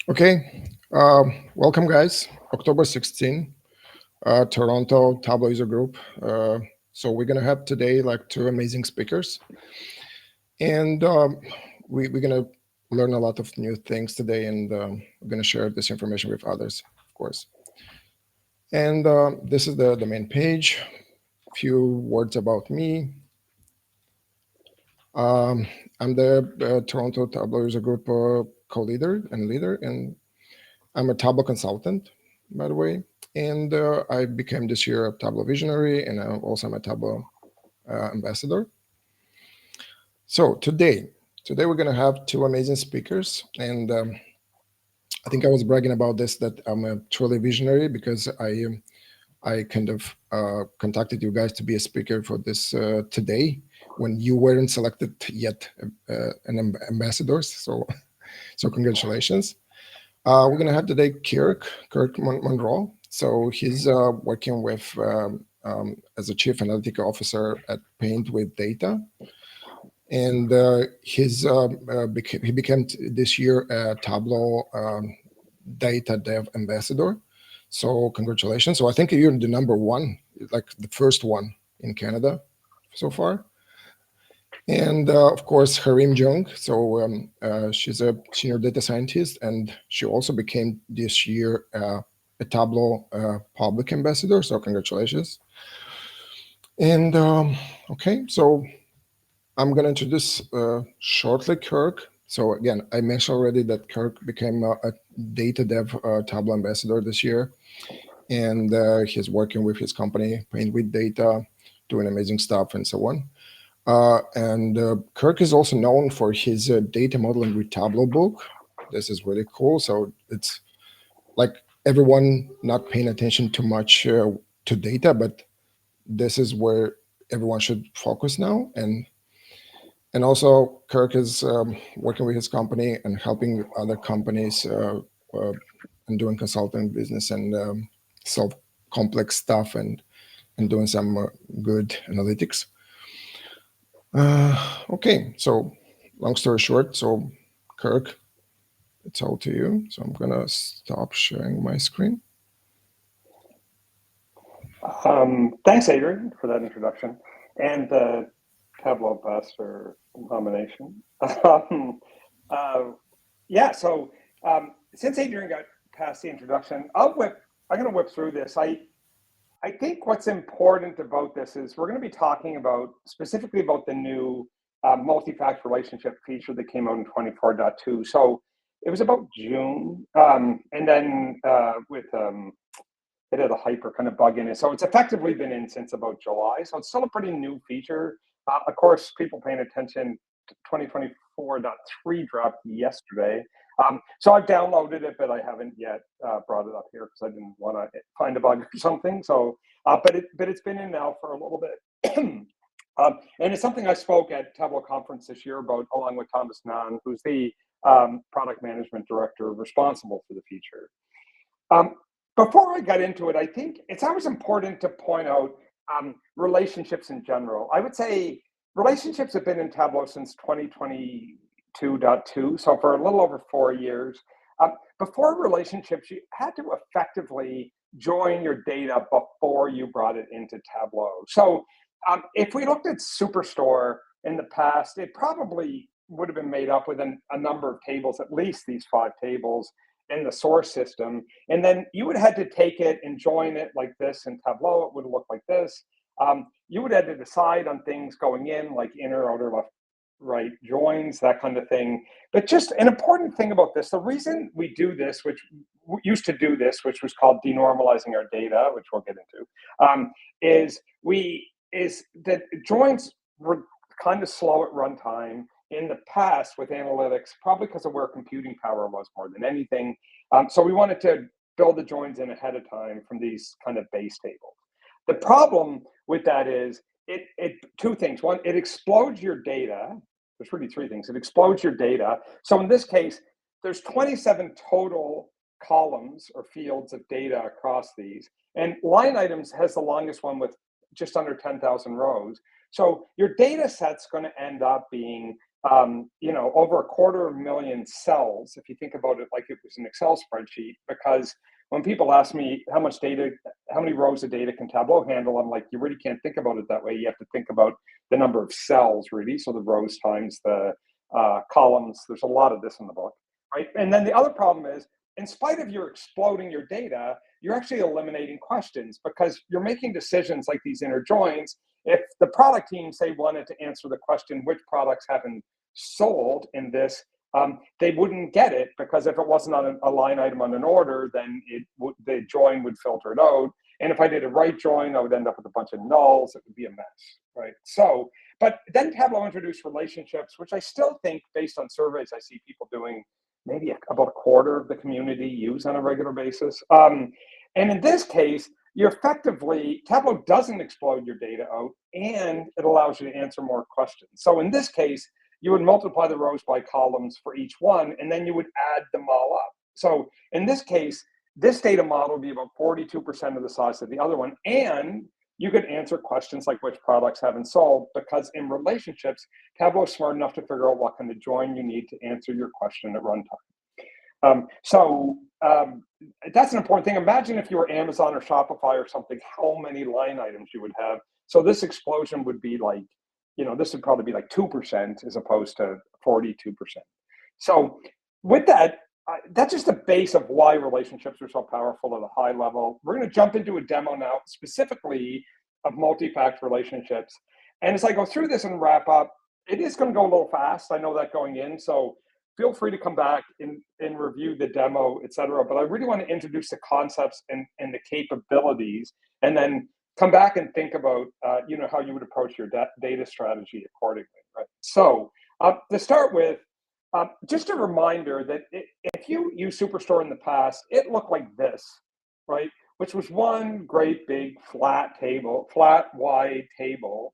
Okay, welcome guys. October 16, Toronto Tableau user group. So we're gonna have today like two amazing speakers, and we're gonna learn a lot of new things today, and we're gonna share this information with others, of course. And this is the main page. Few words about me. Um, I'm the Toronto Tableau user group co-leader and leader, and I'm a Tableau consultant, by the way, and I became this year a Tableau visionary, and also I'm a Tableau ambassador. So today we're gonna have two amazing speakers, and I think I was bragging about this that I'm a truly visionary because I kind of contacted you guys to be a speaker for this today when you weren't selected yet ambassadors. So congratulations. We're going to have today Kirk Munroe. So he's working with as a chief analytic officer at Paint with Data, and he became this year a Tableau DataDev ambassador. So congratulations. So I think you're the number one, like the first one in Canada so far. And of course, Harim Jung. So she's a senior data scientist, and she also became this year a Tableau public ambassador. So congratulations. And okay, so I'm going to introduce shortly Kirk. So again, I mentioned already that Kirk became a DataDev Tableau ambassador this year, and he's working with his company Paint with Data, doing amazing stuff and so on. And Kirk is also known for his data modeling with Tableau book. This is really cool. So it's like everyone not paying attention too much to data, but this is where everyone should focus now. And also Kirk is working with his company and helping other companies and doing consulting business and solve complex stuff and doing some good analytics. Okay, so long story short, so Kirk, it's all to you. So I'm gonna stop sharing my screen. Thanks, Adrian, for that introduction and the Tableau Ambassador nomination. Yeah, so since Adrian got past the introduction, I'm going to whip through this. I think what's important about this is we're going to be talking about specifically about the new multi-factor relationship feature that came out in 24.2. So it was about June, and then with it had a hyper kind of bug in it. So it's effectively been in since about July. So it's still a pretty new feature. Of course, people paying attention to 2024.3 dropped yesterday. So I've downloaded it, but I haven't yet brought it up here because I didn't want to find a bug or something. So, but it's been in now for a little bit. And it's something I spoke at Tableau conference this year about, along with Thomas Nunn, who's the product management director responsible for the feature. Before I got into it, I think it's always important to point out relationships in general. I would say relationships have been in Tableau since 2022.2, so for a little over 4 years. Before relationships, you had to effectively join your data before you brought it into Tableau. So if we looked at Superstore in the past, it probably would have been made up with a number of tables, at least these 5 tables in the source system. And then you would have had to take it and join it like this in Tableau. It would look like this. You would have to decide on things going in, like inner, outer, left, right joins, that kind of thing. But just an important thing about this, the reason we do this, which we used to do this, which was called denormalizing our data, which we'll get into, is that joins were kind of slow at runtime in the past with analytics, probably because of where computing power was more than anything. So we wanted to build the joins in ahead of time from these kind of base tables. The problem with that is it two things. One, it explodes your data. There's really 3 things. It explodes your data. So in this case, there's 27 total columns or fields of data across these. And line items has the longest one with just under 10,000 rows. So your data set's going to end up being over 250,000 cells, if you think about it like it was an Excel spreadsheet, because when people ask me how many rows of data can Tableau handle, I'm like, you really can't think about it that way. You have to think about the number of cells, really. So the rows times the columns. There's a lot of this in the book, right? And then the other problem is, in spite of your exploding your data, you're actually eliminating questions because you're making decisions like these inner joins. If the product team, say, wanted to answer the question, which products haven't sold in this, they wouldn't get it, because if it wasn't on a line item on an order, then the join would filter it out. And if I did a right join, I would end up with a bunch of nulls. It would be a mess, right? So, but then Tableau introduced relationships, which I still think, based on surveys I see people doing, maybe about a quarter of the community use on a regular basis. And in this case, Tableau doesn't explode your data out, and it allows you to answer more questions. So in this case, you would multiply the rows by columns for each one, and then you would add them all up. So in this case, this data model would be about 42% of the size of the other one, and you could answer questions like which products haven't sold, because in relationships, Tableau is smart enough to figure out what kind of join you need to answer your question at runtime. That's an important thing. Imagine if you were Amazon or Shopify or something, how many line items you would have. So this explosion would be like, this would probably be like 2% as opposed to 42%. So with that, that's just the base of why relationships are so powerful at a high level. We're going to jump into a demo now, specifically of multi-fact relationships. And as I go through this and wrap up, it is going to go a little fast. I know that going in. So feel free to come back and review the demo, et cetera. But I really want to introduce the concepts and the capabilities, and then come back and think about, how you would approach your data strategy accordingly, right? So to start with, just a reminder that if you used Superstore in the past, it looked like this, right? Which was one great big flat wide table.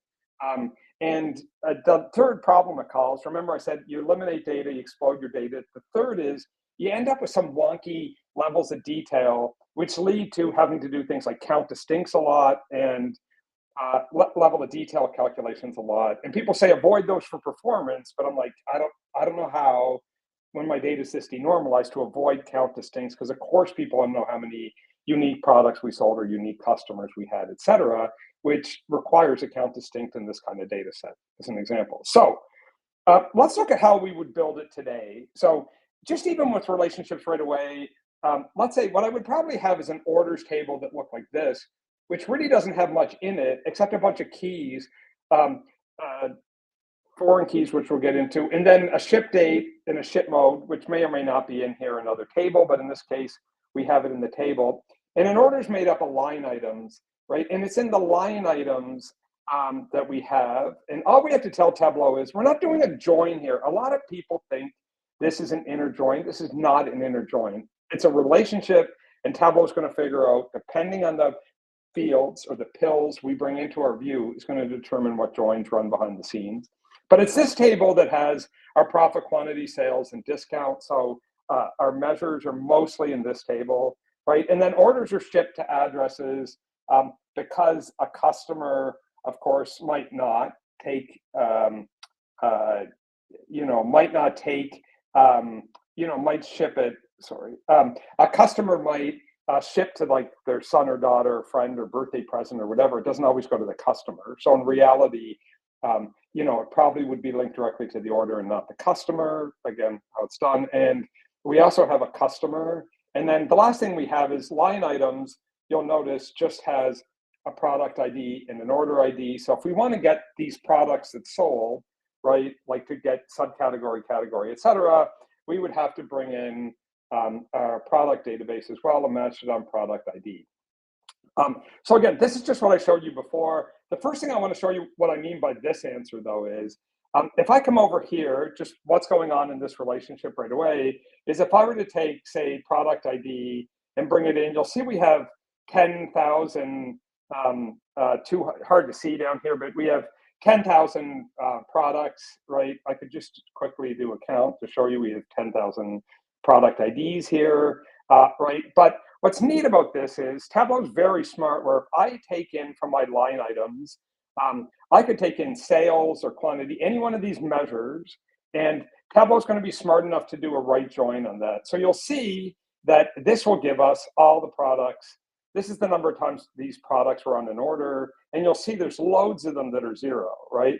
And the third problem it calls, remember I said you eliminate data, you explode your data. The third is you end up with some wonky levels of detail, which lead to having to do things like count distincts a lot and level of detail calculations a lot. And people say avoid those for performance, but I'm like, I don't know how, when my data is this denormalized, to avoid count distincts, because of course people want to know how many unique products we sold or unique customers we had, et cetera, which requires a count distinct in this kind of data set, as an example. So let's look at how we would build it today. So just even with relationships right away, let's say what I would probably have is an orders table that looked like this, which really doesn't have much in it except a bunch of keys, foreign keys, which we'll get into, and then a ship date and a ship mode, which may or may not be in here, another table, but in this case, we have it in the table. And an order is made up of line items, right? And it's in the line items that we have. And all we have to tell Tableau is we're not doing a join here. A lot of people think this is an inner join. This is not an inner join. It's a relationship, and Tableau is going to figure out, depending on the fields or the pills we bring into our view, is going to determine what joins run behind the scenes. But it's this table that has our profit, quantity, sales, and discount. So our measures are mostly in this table, right? And then orders are shipped to addresses because a customer, of course, might ship it, a customer might ship to like their son or daughter, or friend, or birthday present, or whatever. It doesn't always go to the customer. So in reality, it probably would be linked directly to the order and not the customer, again, how it's done. And we also have a customer. And then the last thing we have is line items. You'll notice just has a product ID and an order ID. So if we want to get these products that sold, right, like to get subcategory, category, et cetera, we would have to bring in our product database as well and match it on product ID. So again, this is just what I showed you before. The first thing I want to show you what I mean by this answer, though, is if I come over here, just what's going on in this relationship right away is if I were to take, say, product ID and bring it in, you'll see we have 10,000, too hard to see down here, but we have 10,000 products, right? I could just quickly do a count to show you we have 10,000 product IDs here, right? But what's neat about this is Tableau's very smart, where if I take in from my line items, I could take in sales or quantity, any one of these measures, And Tableau is going to be smart enough to do a right join on that. So you'll see that this will give us all the products. This is the number of times these products were on an order. And you'll see there's loads of them that are zero, right?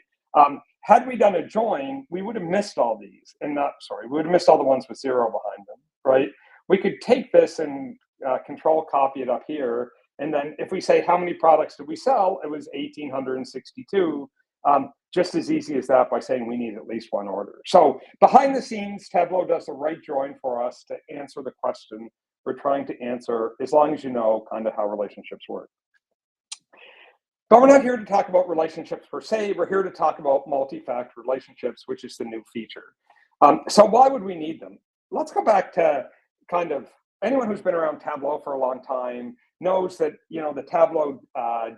Had we done a join, we would have missed all these. And we would have missed all the ones with zero behind them, right? We could take this and control copy it up here. And then if we say how many products did we sell, it was 1,862. Just as easy as that by saying we need at least one order. So behind the scenes, Tableau does the right join for us to answer the question we're trying to answer, as long as you know kind of how relationships work. But we're not here to talk about relationships per se. We're here to talk about multi-factor relationships, which is the new feature. So why would we need them? Let's go back to kind of anyone who's been around Tableau for a long time knows that, the Tableau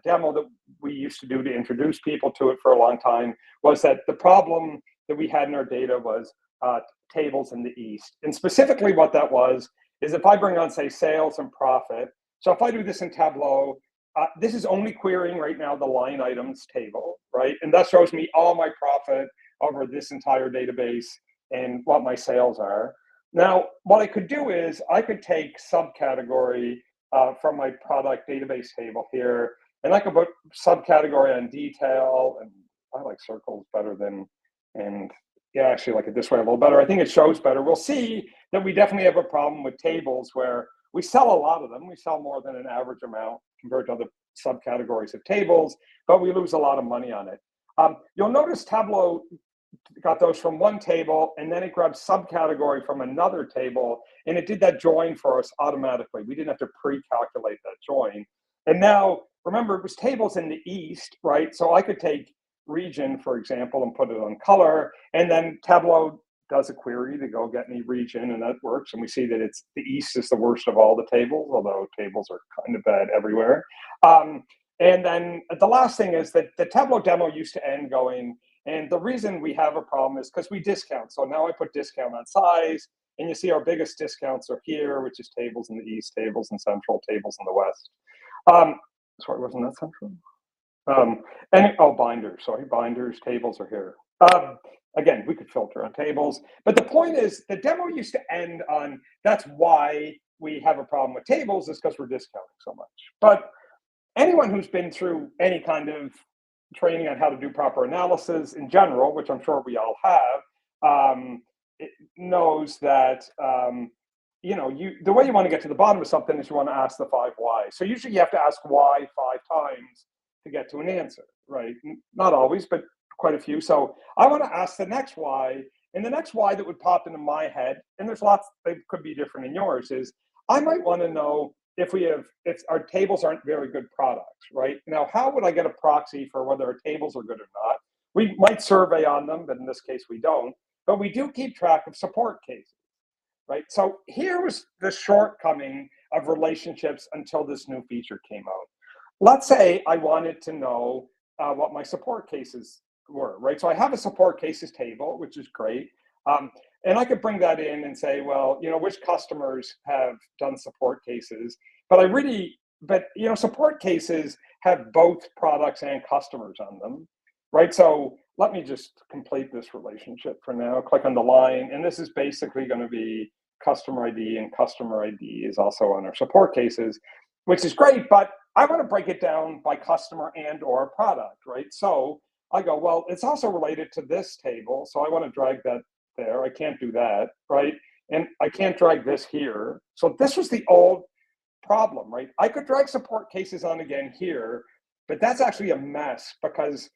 demo that we used to do to introduce people to it for a long time was that the problem that we had in our data was tables in the East. And specifically what that was is if I bring on, say, sales and profit. So if I do this in Tableau, this is only querying right now the line items table, right? And that shows me all my profit over this entire database and what my sales are. Now, what I could do is I could take subcategory from my product database table here, and I could put subcategory on detail, and I like circles better than, and yeah, actually like it this way a little better. I think it shows better. We'll see that we definitely have a problem with tables where we sell a lot of them. We sell more than an average amount compared to other subcategories of tables, but we lose a lot of money on it. You'll notice Tableau got those from one table, and then it grabbed subcategory from another table, and it did that join for us automatically. We didn't have to pre-calculate that join. And now, remember, it was tables in the East, right? So I could take region, for example, and put it on color, and then Tableau does a query to go get me region, and that works. And we see that it's the East is the worst of all the tables, although tables are kind of bad everywhere. And then the last thing is that the Tableau demo used to end going, and the reason we have a problem is because we discount. So now I put discount on size, and you see our biggest discounts are here, which is tables in the East, tables in Central, tables in the West. Sorry, wasn't that Central? Binders, sorry, binders, tables are here. Again, we could filter on tables, but the point is the demo used to end on, that's why we have a problem with tables is because we're discounting so much. But anyone who's been through any kind of training on how to do proper analysis in general, which I'm sure we all have, it knows that the way you want to get to the bottom of something is you want to ask the 5 why. So usually you have to ask why 5 times to get to an answer, right? Not always, but quite a few. So I want to ask the next why, and the next why that would pop into my head, and there's lots that could be different in yours, is I might want to know if our tables aren't very good products, right? Now, how would I get a proxy for whether our tables are good or not? We might survey on them, but in this case we don't. But we do keep track of support cases, right? So here was the shortcoming of relationships until this new feature came out. Let's say I wanted to know what my support cases were, right? So I have a support cases table, which is great. And I could bring that in and say, well, which customers have done support cases? But support cases have both products and customers on them, right? So let me just complete this relationship for now. Click on the line, and this is basically going to be customer ID, and customer ID is also on our support cases, which is great, but I want to break it down by customer and or product, right? So I go, well, it's also related to this table, so I want to drag that there. I can't do that, right? And I can't drag this here. So this was the old problem, right? I could drag support cases on again here, but that's actually a mess because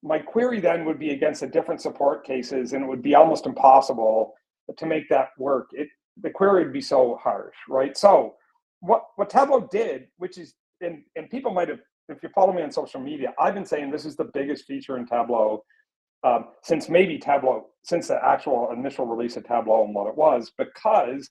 my query then would be against the different support cases, and it would be almost impossible to make that work. The query would be so harsh, right? So what Tableau did, which is, and people might have, if you follow me on social media, I've been saying this is the biggest feature in Tableau since the actual initial release of Tableau and what it was, because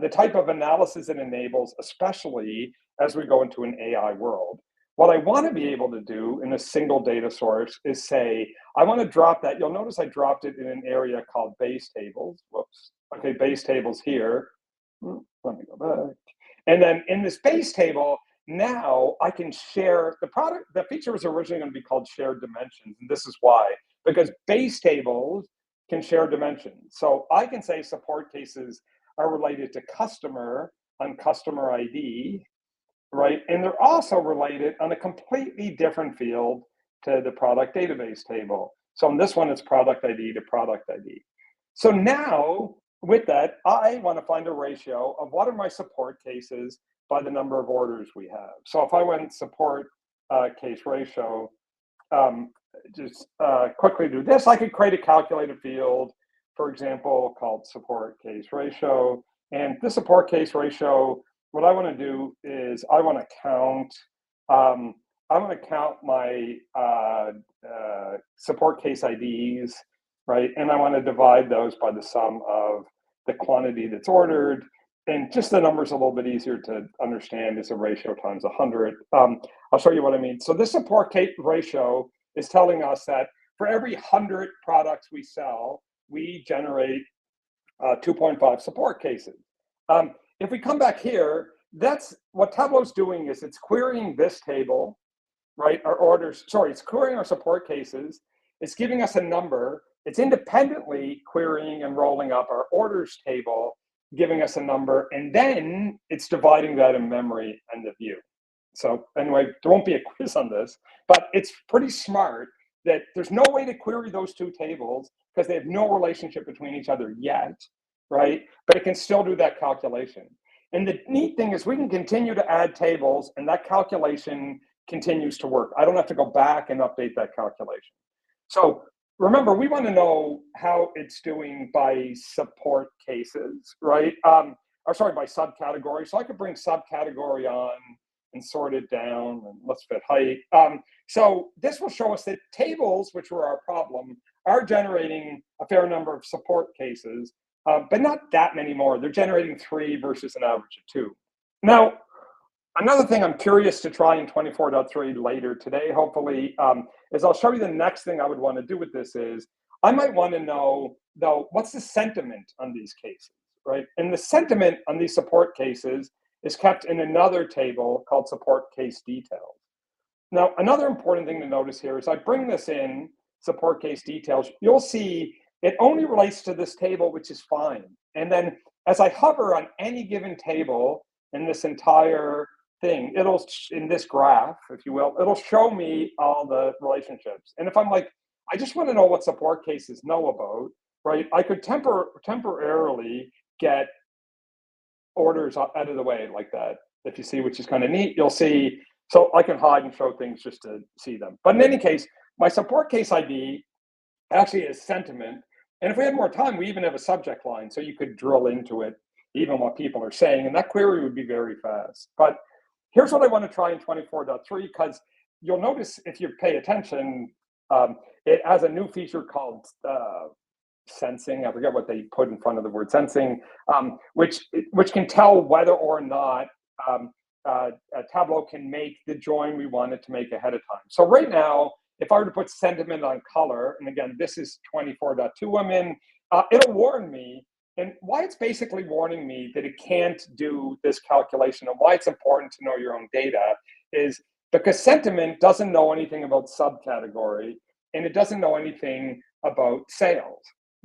the type of analysis it enables, especially as we go into an AI world. What I want to be able to do in a single data source is say, I want to drop that. You'll notice I dropped it in an area called base tables. Whoops. Okay, base tables here. Let me go back. And then in this base table, now I can share the product. The feature was originally going to be called shared dimensions. And this is why, because base tables can share dimensions. So I can say support cases are related to customer on customer ID, right? And they're also related on a completely different field to the product database table. So in this one, it's product ID to product ID. So now with that, I want to find a ratio of what are my support cases by the number of orders we have. So if I went support case ratio, just quickly do this, I could create a calculated field, for example, called support case ratio. And this support case ratio, what I want to do is I want to count my support case IDs, right? And I want to divide those by the sum of the quantity that's ordered. And just the number's a little bit easier to understand is a ratio times 100. I'll show you what I mean. So this support case ratio is telling us that for every 100 products we sell, we generate 2.5 support cases. If we come back here, that's what Tableau's doing is it's querying this table, right? Our orders, sorry, it's querying our support cases. It's giving us a number. It's independently querying and rolling up our orders table, giving us a number, and then it's dividing that in memory and the view. So anyway, there won't be a quiz on this, but it's pretty smart that there's no way to query those two tables because they have no relationship between each other yet, right? But it can still do that calculation. And the neat thing is we can continue to add tables and that calculation continues to work. I don't have to go back and update that calculation. So remember, we want to know how it's doing by support cases, right? Or sorry, by subcategory. So I could bring subcategory on and sort it down, and let's fit height. So this will show us that tables, which were our problem, are generating a fair number of support cases, but not that many more. They're generating 3 versus an average of 2. Now, another thing I'm curious to try in 24.3 later today, hopefully, is I'll show you the next thing I would want to do with this is, I might want to know, though, what's the sentiment on these cases, right? And the sentiment on these support cases is kept in another table called support case details. Now, another important thing to notice here is I bring this in, support case details, you'll see it only relates to this table, which is fine. And then as I hover on any given table in this entire thing, it'll, in this graph, if you will, it'll show me all the relationships. And if I'm like, I just want to know what support cases know about, right? I could temporarily get orders out of the way like that. If you see, which is kind of neat, you'll see, so I can hide and show things just to see them. But in any case, my support case ID actually is sentiment. And if we had more time, we even have a subject line, so you could drill into it, even what people are saying, and that query would be very fast. But here's what I want to try in 24.3, because you'll notice if you pay attention, it has a new feature called sensing. I forget what they put in front of the word sensing, which can tell whether or not Tableau can make the join we want it to make ahead of time. So right now, if I were to put sentiment on color, and again, this is 24.2 I'm in, it'll warn me. And why it's basically warning me that it can't do this calculation and why it's important to know your own data is because sentiment doesn't know anything about subcategory and it doesn't know anything about sales.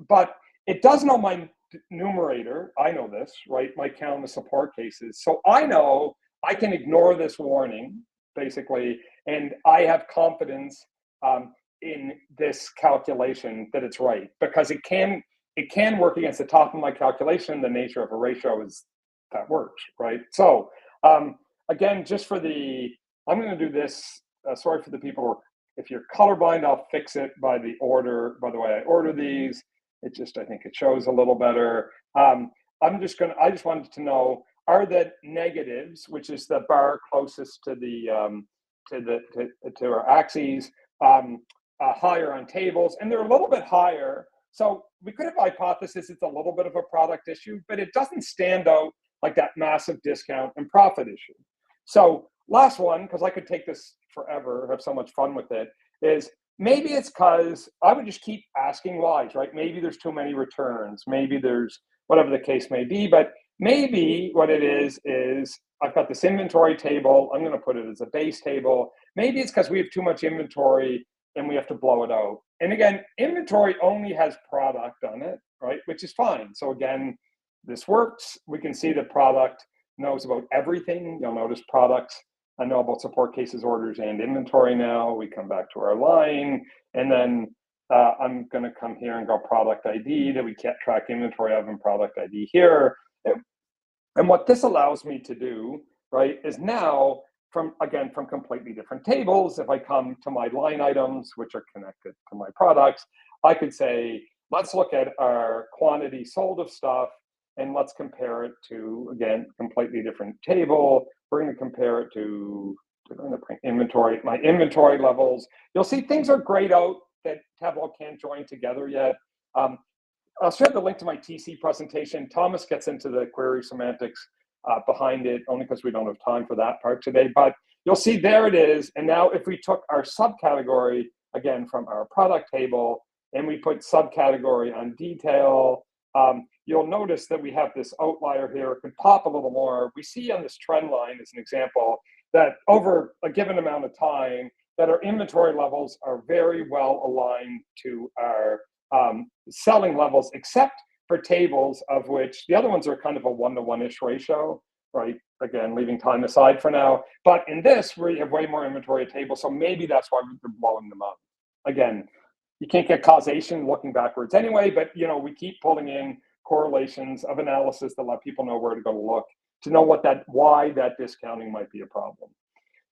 But it does know my numerator. I know this, right? My count of support cases. So I know I can ignore this warning, basically, and I have confidence in this calculation that it's right because it can work against the top of my calculation. The nature of a ratio is that works, right? So again, just for I'm going to do this. Sorry for the people. If you're colorblind, I'll fix it by the order. By the way, I order these. It just, I think it shows a little better. I just wanted to know, are the negatives, which is the bar closest to to our axes, higher on tables, and they're a little bit higher. So we could have hypothesis it's a little bit of a product issue, but it doesn't stand out like that massive discount and profit issue. So last one, because I could take this forever, have so much fun with it, is maybe it's because I would just keep asking whys, right? Maybe there's too many returns. Maybe there's whatever the case may be, but maybe what it is I've got this inventory table. I'm going to put it as a base table. Maybe it's because we have too much inventory and we have to blow it out. And again, inventory only has product on it, right? Which is fine. So again, this works. We can see that product knows about everything. You'll notice products, I know about support cases, orders, and inventory now. We come back to our line, and then I'm going to come here and go product ID that we can't track inventory of, and product ID here. And what this allows me to do, right, is now from completely different tables, if I come to my line items, which are connected to my products, I could say, let's look at our quantity sold of stuff, and let's compare it to, again, completely different table. We're going to compare it to inventory, my inventory levels. You'll see things are grayed out that Tableau can't join together yet. I'll share the link to my TC presentation. Thomas gets into the query semantics behind it, only because we don't have time for that part today. But you'll see there it is. And now if we took our subcategory, again, from our product table, and we put subcategory on detail, you'll notice that we have this outlier here. It could pop a little more. We see on this trend line, as an example, that over a given amount of time, that our inventory levels are very well aligned to our selling levels, except for tables, of which the other ones are kind of a 1-to-1-ish ratio, right? Again, leaving time aside for now. But in this, we have way more inventory at tables, so maybe that's why we're blowing them up. Again, you can't get causation looking backwards anyway, but we keep pulling in correlations of analysis that let people know where to go to look to know why that discounting might be a problem.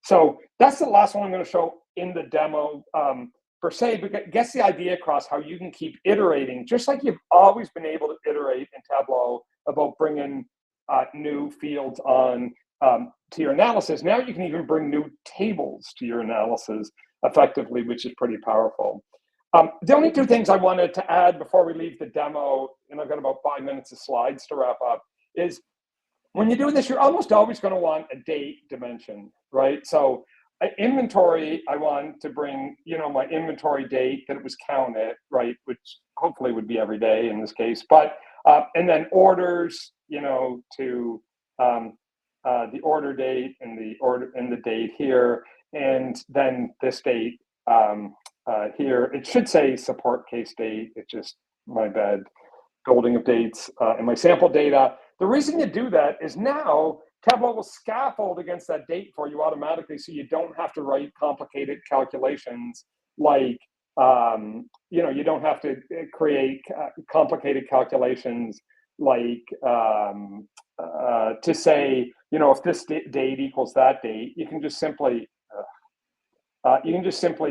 So that's the last one I'm going to show in the demo per se, but gets the idea across how you can keep iterating, just like you've always been able to iterate in Tableau about bringing new fields on to your analysis. Now you can even bring new tables to your analysis effectively, which is pretty powerful. The only two things I wanted to add before we leave the demo, and I've got about 5 minutes of slides to wrap up, is when you do this, you're almost always going to want a date dimension, right? So inventory, I want to bring, my inventory date that it was counted, right? Which hopefully would be every day in this case. But, and then orders, to the order date and the date here, and then this date here. It should say support case date. It's just my bad building of dates in my sample data. The reason you do that is now Tableau will scaffold against that date for you automatically, so you don't have to write complicated calculations like, you don't have to create complicated calculations like to say, if this date equals that date, you can just simply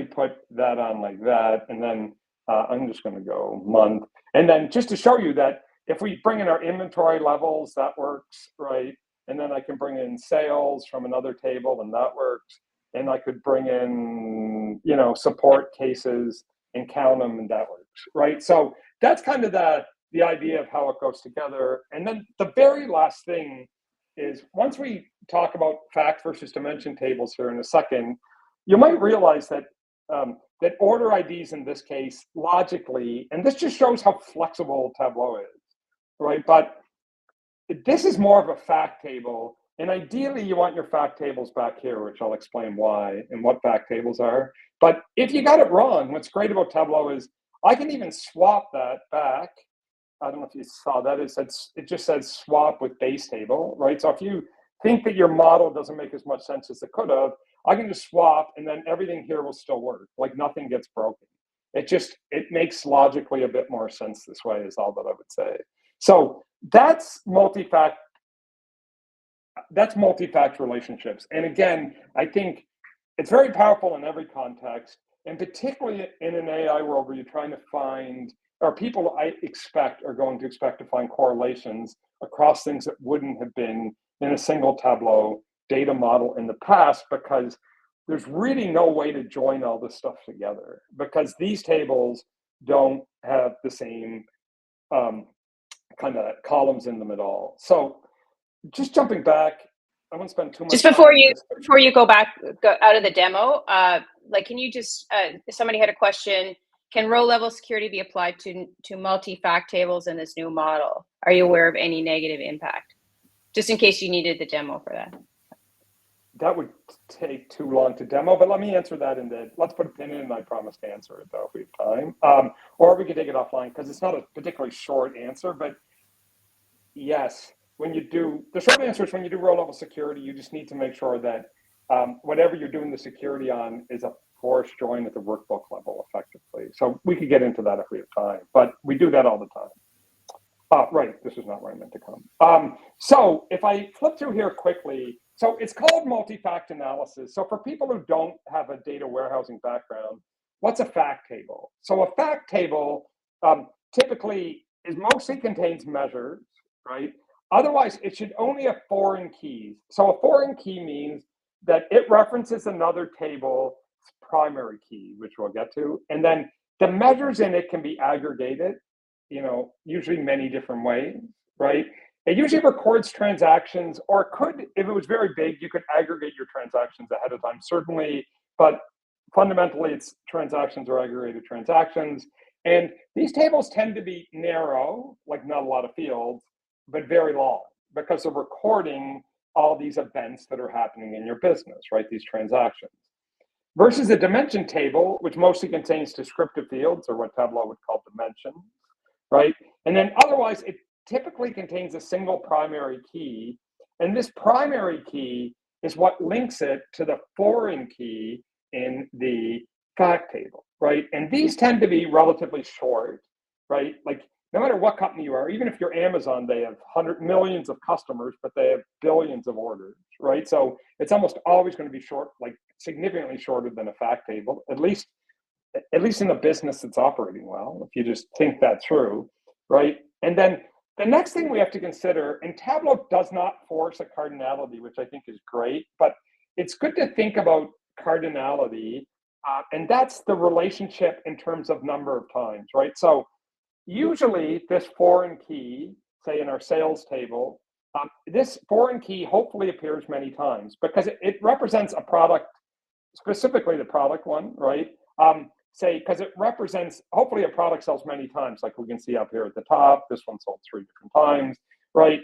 put that on like that, and then I'm just going to go month, and then just to show you that if we bring in our inventory levels, that works, right? And then I can bring in sales from another table, and that works. And I could bring in, support cases and count them, and that works, right? So that's kind of the idea of how it goes together. And then the very last thing is, once we talk about fact versus dimension tables here in a second, you might realize that that order IDs in this case, logically, and this just shows how flexible Tableau is, right? But this is more of a fact table, and ideally you want your fact tables back here, which I'll explain why and what fact tables are. But if you got it wrong, what's great about Tableau is I can even swap that back. I don't know if you saw that. It just says swap with base table, right? So if you think that your model doesn't make as much sense as it could have, I can just swap, and then everything here will still work. Like nothing gets broken. It makes logically a bit more sense this way, is all that I would say. So that's multi-fact relationships. And again, I think it's very powerful in every context, and particularly in an AI world where you're trying to find, or people I expect are going to expect to find correlations across things that wouldn't have been in a single Tableau data model in the past, because there's really no way to join all this stuff together, because these tables don't have the same kind of columns in them at all. So just jumping back, I won't spend too much just time before you go out of the demo, can you just somebody had a question, can row level security be applied to multi-fact tables in this new model? Are you aware of any negative impact? Just in case you needed the demo for that. that would take too long to demo, but let me answer that let's put a pin in it, and I promise to answer it though if we have time. Or we could take it offline because it's not a particularly short answer, but yes, the short answer is when you do row level security, you just need to make sure that whatever you're doing the security on is a forced join at the workbook level effectively. So we could get into that if we have time, but we do that all the time. Right, this is not where I meant to come. So if I flip through here quickly, so it's called multi-fact analysis. So for people who don't have a data warehousing background, what's a fact table? So a fact table typically mostly contains measures, right? Otherwise, it should only have foreign keys. So a foreign key means that it references another table's primary key, which we'll get to, and then the measures in it can be aggregated, usually many different ways, right? It usually records transactions, or it could, if it was very big, you could aggregate your transactions ahead of time, certainly, but fundamentally it's transactions or aggregated transactions. And these tables tend to be narrow, like not a lot of fields, but very long because they're recording all these events that are happening in your business, right? These transactions. Versus a dimension table, which mostly contains descriptive fields, or what Tableau would call dimensions, right? And then otherwise, it typically contains a single primary key. And this primary key is what links it to the foreign key in the fact table, right? And these tend to be relatively short, right? Like no matter what company you are, even if you're Amazon, they have millions of customers, but they have billions of orders, right? So it's almost always going to be short, like significantly shorter than a fact table, at least in a business that's operating well, if you just think that through, right? And then the next thing we have to consider, and Tableau does not force a cardinality, which I think is great, but it's good to think about cardinality, and that's the relationship in terms of number of times, right? So usually this foreign key, say in our sales table, this foreign key hopefully appears many times because it represents a product, specifically the product one, right? Say, because it represents, hopefully a product sells many times, like we can see up here at the top, this one sold 3 different times, right?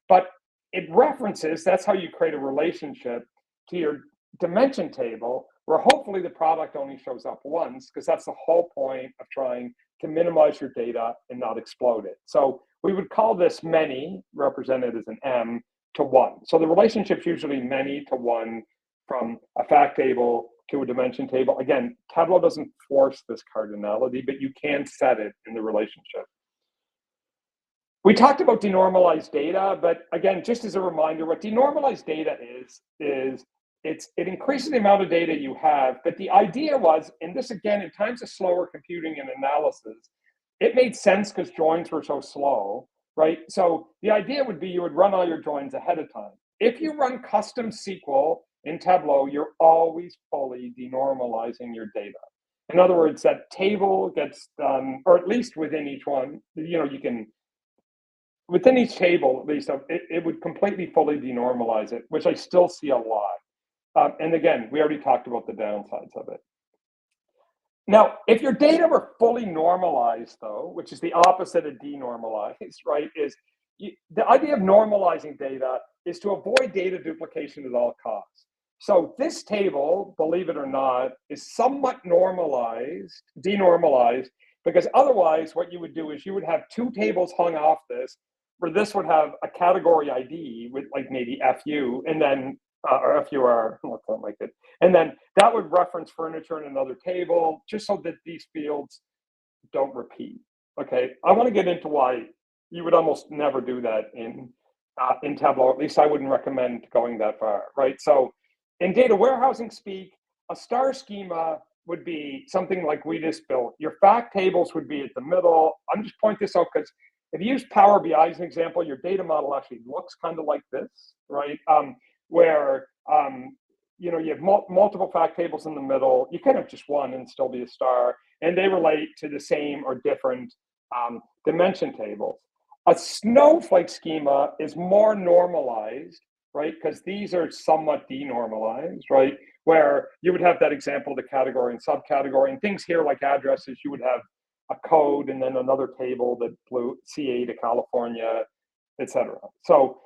But it references, that's how you create a relationship to your dimension table, where hopefully the product only shows up once, because that's the whole point of trying to minimize your data and not explode it. So we would call this many, represented as an M, to 1. So the relationship's usually many to 1 from a fact table to a dimension table. Again, Tableau doesn't force this cardinality, but you can set it in the relationship. We talked about denormalized data, but again, just as a reminder, what denormalized data is it increases the amount of data you have, but the idea was, and this again, in times of slower computing and analysis, it made sense because joins were so slow, right? So the idea would be you would run all your joins ahead of time. If you run custom SQL in Tableau, you're always fully denormalizing your data. In other words, that table gets done, or at least within each one, you can, within each table, at least, it would completely fully denormalize it, which I still see a lot. And again, we already talked about the downsides of it. Now, if your data were fully normalized, though, which is the opposite of denormalized, right, the idea of normalizing data is to avoid data duplication at all costs. So this table, believe it or not, is somewhat denormalized, because otherwise what you would do is you would have 2 tables hung off this, where this would have a category ID with like maybe FU, and then, or FUR, let's not like it. And then that would reference furniture in another table, just so that these fields don't repeat, okay? I wanna get into why you would almost never do that in Tableau. At least I wouldn't recommend going that far, right? So in data warehousing speak, a star schema would be something like we just built. Your fact tables would be at the middle. I'm just pointing this out because if you use Power BI as an example, your data model actually looks kind of like this, right? Where you have multiple fact tables in the middle. You can have just one and still be a star, and they relate to the same or different dimension tables. A snowflake schema is more normalized, right? Because these are somewhat denormalized, right? Where you would have that example, the category and subcategory, and things here like addresses, you would have a code and then another table that flew CA to California, etc. So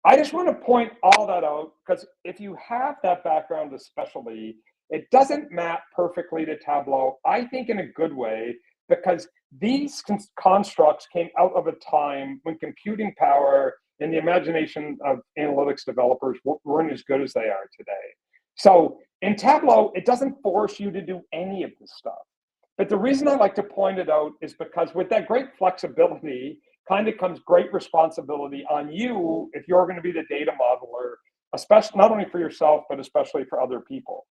I just want to point all that out because if you have that background, especially, it doesn't map perfectly to Tableau, I think in a good way, because these constructs came out of a time when computing power and the imagination of analytics developers weren't as good as they are today. So in Tableau, it doesn't force you to do any of this stuff. But the reason I like to point it out is because with that great flexibility kind of comes great responsibility on you if you're going to be the data modeler, especially not only for yourself, but especially for other people.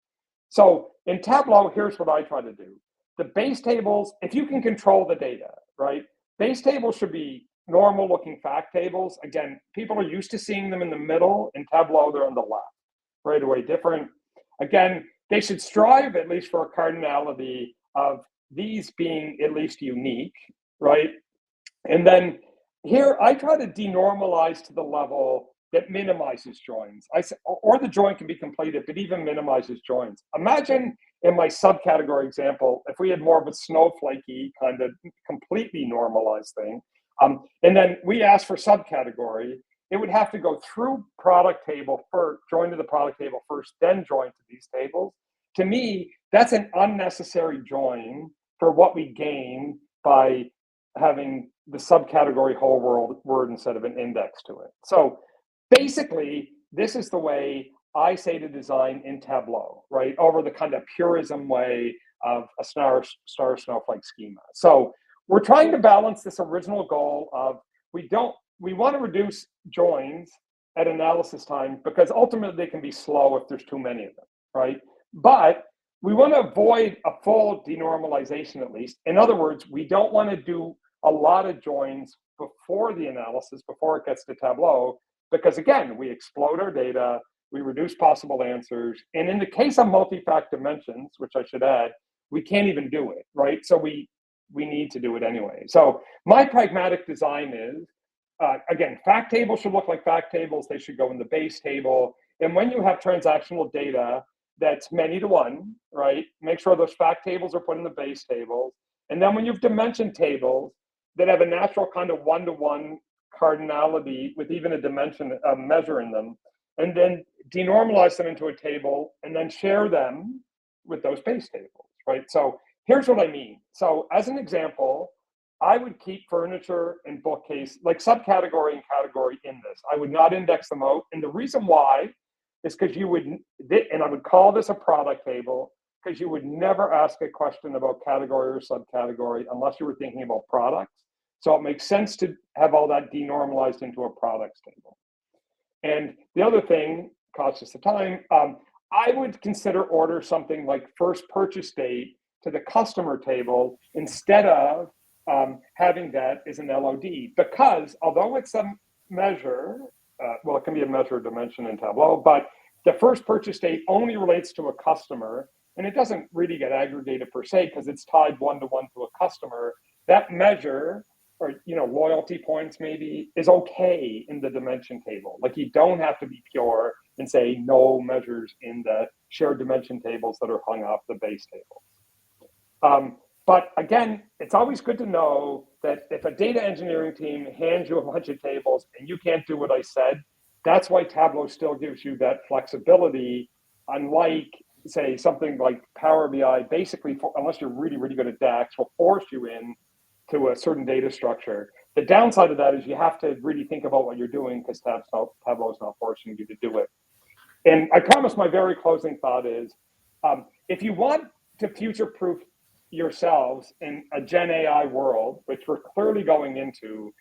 So in Tableau, here's what I try to do. The base tables, if you can control the data, right? Base tables should be normal looking fact tables. Again, people are used to seeing them in the middle. In Tableau, they're on the left, right away different. Again, they should strive at least for a cardinality of these being at least unique, right? And then here I try to denormalize to the level that minimizes joins. Or the join can be completed, but even minimizes joins. Imagine in my subcategory example, if we had more of a snowflakey kind of completely normalized thing, and then we asked for subcategory, it would have to go through product table first, join to the product table first, then join to these tables. To me, that's an unnecessary join for what we gain by having the subcategory whole word instead of an index to it. So basically, this is the way I say to design in Tableau, right? Over the kind of purism way of a star snowflake schema. So we're trying to balance this original goal of we want to reduce joins at analysis time because ultimately they can be slow if there's too many of them, right? But we want to avoid a full denormalization at least. In other words, we don't want to do a lot of joins before the analysis, before it gets to Tableau, because again, we explode our data, we reduce possible answers. And in the case of multi-fact dimensions, which I should add, we can't even do it, right? So we need to do it anyway. So my pragmatic design is, again, fact tables should look like fact tables. They should go in the base table. And when you have transactional data that's many to one, right? Make sure those fact tables are put in the base tables. And then when you have dimension tables that have a natural kind of one-to-one cardinality with even a dimension, a measure in them, and then denormalize them into a table and then share them with those base tables, right? So here's what I mean. So as an example, I would keep furniture and bookcase, like subcategory and category in this. I would not index them out. And the reason why is because you would, and I would call this a product table, because you would never ask a question about category or subcategory unless you were thinking about products. So it makes sense to have all that denormalized into a products table. And the other thing, cautious of time, I would consider order something like first purchase date to the customer table instead of having that as an LOD, because although it's a measure, well, it can be a measure dimension in Tableau, but the first purchase date only relates to a customer, and it doesn't really get aggregated per se because it's tied one-to-one to a customer. That measure, or loyalty points maybe, is okay in the dimension table. Like you don't have to be pure and say no measures in the shared dimension tables that are hung off the base tables. But again, it's always good to know that if a data engineering team hands you a bunch of tables and you can't do what I said, that's why Tableau still gives you that flexibility, unlike, say, something like Power BI, basically, unless you're really, really good at DAX, will force you in to a certain data structure. The downside of that is you have to really think about what you're doing because Tableau is not forcing you to do it. And I promise my very closing thought is, if you want to future-proof yourselves in a Gen AI world, which we're clearly going into,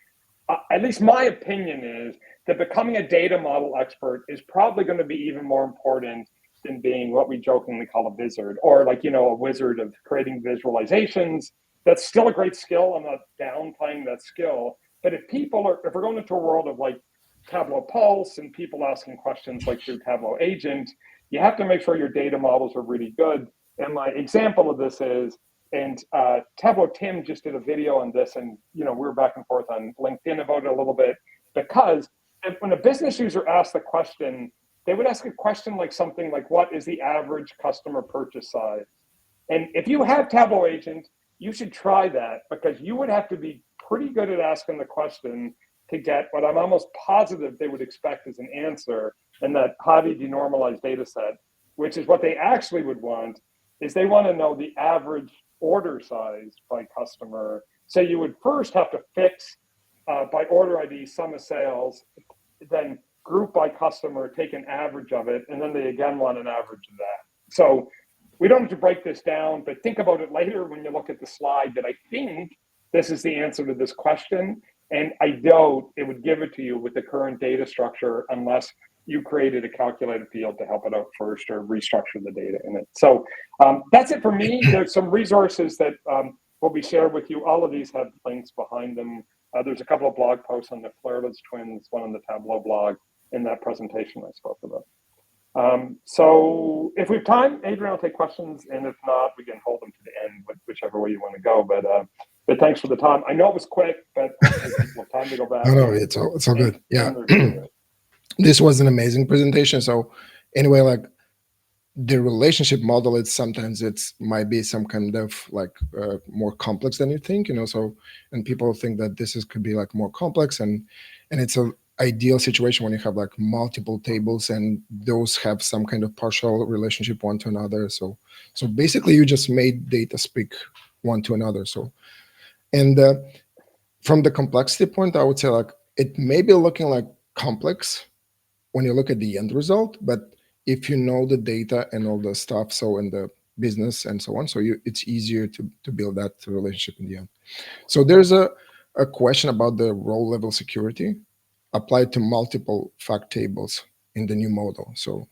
at least my opinion is that becoming a data model expert is probably going to be even more important than being what we jokingly call a wizard, or like, a wizard of creating visualizations. That's still a great skill. I'm not downplaying that skill. But if we're going into a world of like Tableau Pulse and people asking questions like through Tableau Agent, you have to make sure your data models are really good. And my example of this is, and Tableau Tim just did a video on this, and we were back and forth on LinkedIn about it a little bit, because when a business user asked the question, they would ask a question like something like, what is the average customer purchase size? And if you have Tableau Agent, you should try that, because you would have to be pretty good at asking the question to get what I'm almost positive they would expect as an answer in that highly denormalized data set, which is what they actually would want, is they want to know the average order size by customer. So you would first have to fix by order ID sum of sales, then group by customer, take an average of it, and then they again want an average of that. So we don't have to break this down, but think about it later when you look at the slide that I think this is the answer to this question. And I doubt it would give it to you with the current data structure unless you created a calculated field to help it out first or restructure the data in it. So that's it for me. There's some resources that will be shared with you. All of these have links behind them. There's a couple of blog posts on the Flairless twins, one on the Tableau blog in that presentation I spoke about. So if we have time, Adrian will take questions, and if not, we can hold them to the end, whichever way you want to go. But thanks for the time. I know it was quick, but time to go back. No, it's all good. Yeah, this was an amazing presentation. So anyway, like the relationship model, it's might be some kind of like more complex than you think, So and people think that could be like more complex, and it's a ideal situation when you have like multiple tables and those have some kind of partial relationship one to another. So basically you just made data speak one to another. So, and from the complexity point, I would say like it may be looking like complex when you look at the end result, but if you know the data and all the stuff, so in the business and so on, so it's easier to build that relationship in the end. So there's a question about the row level security applied to multiple fact tables in the new model. So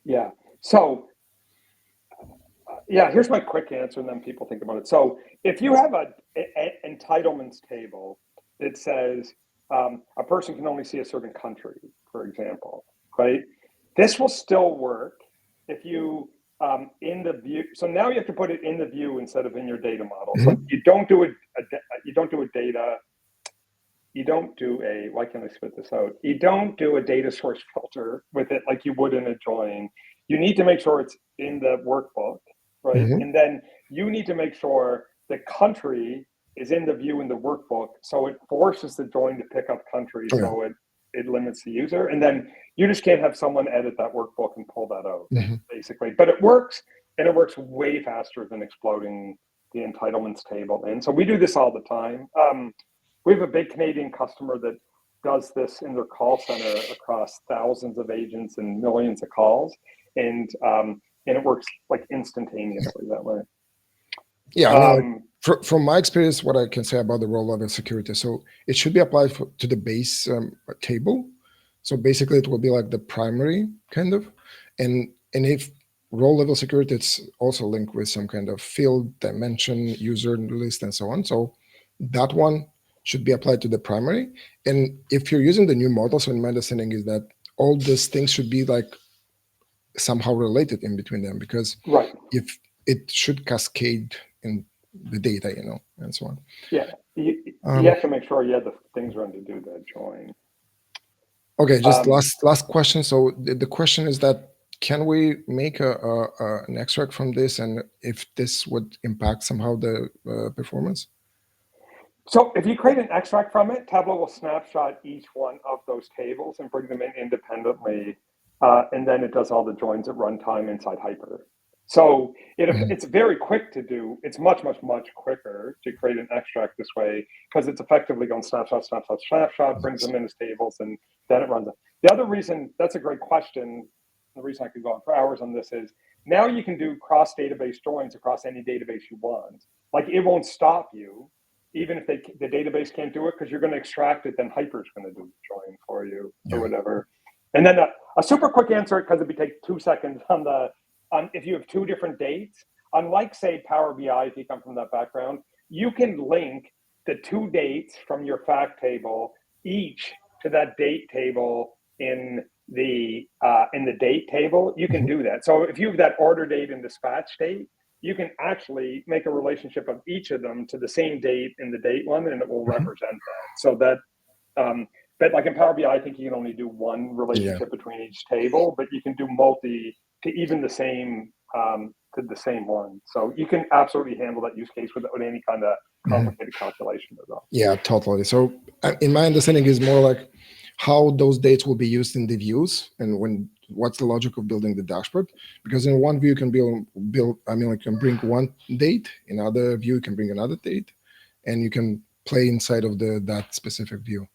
yeah. So yeah, here's my quick answer, and then people think about it. So if you have an entitlements table that says a person can only see a certain country, for example, right? This will still work if you in the view. So now you have to put it in the view instead of in your data model. So you don't do why can't I spit this out? You don't do a data source filter with it like you would in a join. You need to make sure it's in the workbook, right? And then you need to make sure the country is in the view in the workbook, so it forces the join to pick up country, so it limits the user. And then you just can't have someone edit that workbook and pull that out, basically. But it works, and it works way faster than exploding the entitlements table. And so we do this all the time. We have a big Canadian customer that does this in their call center across thousands of agents and millions of calls, and it works like instantaneously that way. Yeah, I mean, from my experience, what I can say about the row level security, so it should be applied to the base table. So basically, it will be like the primary kind of, and if row level security, it's also linked with some kind of field dimension, user list, and so on. So that one should be applied to the primary. And if you're using the new model, so in my understanding is that all these things should be like somehow related in between them, because if it should cascade in the data, and so on. Yeah, you have to make sure you have the things run to do the join. Okay, just last question. So the question is that, can we make an extract from this, and if this would impact somehow the performance? So if you create an extract from it, Tableau will snapshot each one of those tables and bring them in independently, and then it does all the joins at runtime inside Hyper. So it's very quick to do. It's much, much, much quicker to create an extract this way, because it's effectively going snapshot, brings them in as tables, and then it runs it. The other reason, that's a great question, the reason I could go on for hours on this is, now you can do cross-database joins across any database you want. Like, it won't stop you, even if the database can't do it, because you're going to extract it, then Hyper's going to do the join for you, or whatever. And then a super quick answer, because it'd take 2 seconds if you have two different dates, unlike say Power BI, if you come from that background, you can link the two dates from your fact table each to that date table in the date table. You can do that. So if you have that order date and dispatch date, you can actually make a relationship of each of them to the same date in the date one, and it will represent that. So that, but like in Power BI, I think you can only do one relationship between each table, but you can do multi to even the same to the same one. So you can absolutely handle that use case without any kind of complicated calculation at all. Yeah, totally. So in my understanding, is more like how those dates will be used in the views, and what's the logic of building the dashboard. Because in one view you can build. I mean, like, you can bring one date. In other view you can bring another date, and you can play inside of that specific view.